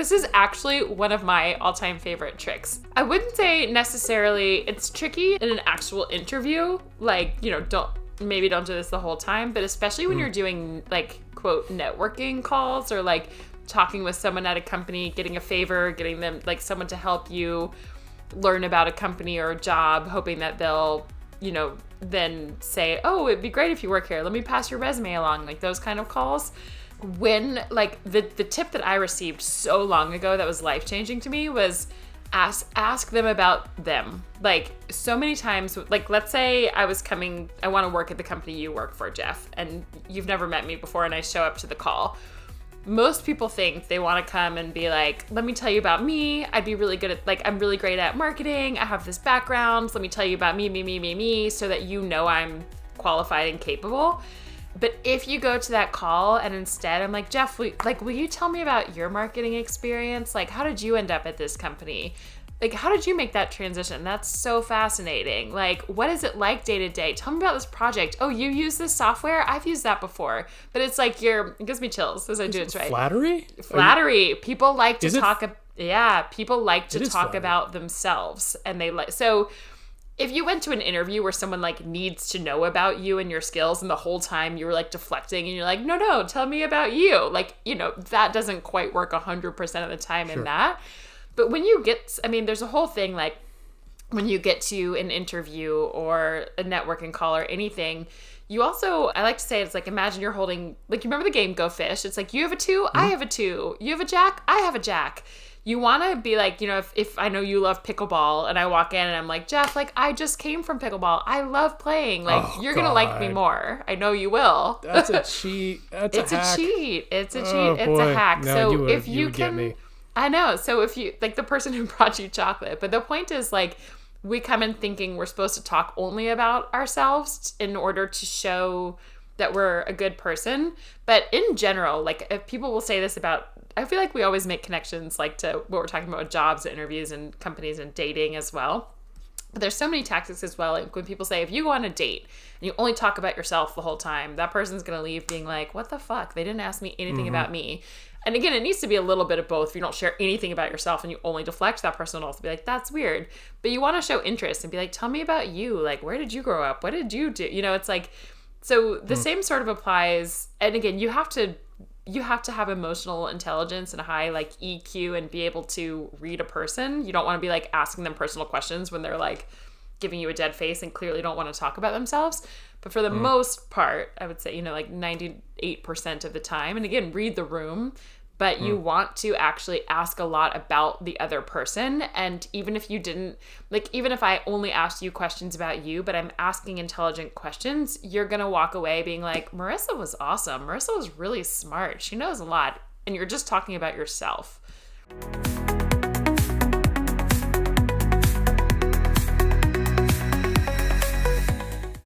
This is actually one of my all-time favorite tricks. I wouldn't say necessarily it's tricky in an actual interview. Like, you know, don't do this the whole time, but especially when you're doing like, quote, networking calls or like talking with someone at a company, getting a favor, getting them like someone to help you learn about a company or a job, hoping that they'll, you know, then say, oh, it'd be great if you work here. Let me pass your resume along. Like those kind of calls. When like the tip that I received so long ago that was life-changing to me was ask them about them. Like so many times, like let's say I want to work at the company you work for, Jeff, and you've never met me before and I show up to the call. Most people think they want to come and be like, let me tell you about me. I'd be really good at, like, I'm really great at marketing. I have this background. Let me tell you about me, so that you know I'm qualified and capable. But if you go to that call and instead I'm like, Jeff, will you tell me about your marketing experience? Like, how did you end up at this company? Like, how did you make that transition? That's so fascinating. Like, what is it like day to day? Tell me about this project. Oh, you use this software? I've used that before. But it's like it gives me chills as I do it right. Flattery? Flattery. People like to talk. People like to talk about themselves, and they like so. If you went to an interview where someone like needs to know about you and your skills and the whole time you were like deflecting and you're like, no, tell me about you. Like, you know, that doesn't quite work 100% of the time in that. But when you get, there's a whole thing like when you get to an interview or a networking call or anything, you also, I like to say, it's like, imagine you're holding, like, you remember the game Go Fish? It's like, you have a 2, I have a 2. You have a jack, I have a jack. You want to be like, you know, if I know you love pickleball and I walk in and I'm like, Jeff, like, I just came from pickleball. I love playing. Like, you're going to like me more. I know you will. That's a cheat. It's a cheat. It's a cheat. Oh, it's boy. a hack. No, so you if you would can, get me. I know. So if you, like the person who brought you chocolate, but the point is like, we come in thinking we're supposed to talk only about ourselves in order to show that we're a good person. But in general, like if people will say this about, I feel like we always make connections like to what we're talking about with jobs, interviews, and companies and dating as well. But there's so many tactics as well. Like when people say, if you go on a date and you only talk about yourself the whole time, that person's going to leave being like, what the fuck? They didn't ask me anything about me. And again, it needs to be a little bit of both. If you don't share anything about yourself and you only deflect, that person will also be like, that's weird. But you want to show interest and be like, tell me about you. Like, where did you grow up? What did you do? You know, it's like, so the same sort of applies. And again, you have to have emotional intelligence and a high like EQ and be able to read a person. You don't want to be like asking them personal questions when they're like giving you a dead face and clearly don't want to talk about themselves. But for the most part, I would say, you know, like 98% of the time, and again, read the room, but you want to actually ask a lot about the other person. And even if you didn't, like, even if I only asked you questions about you, but I'm asking intelligent questions, you're going to walk away being like, Marissa was awesome. Marissa was really smart. She knows a lot. And you're just talking about yourself.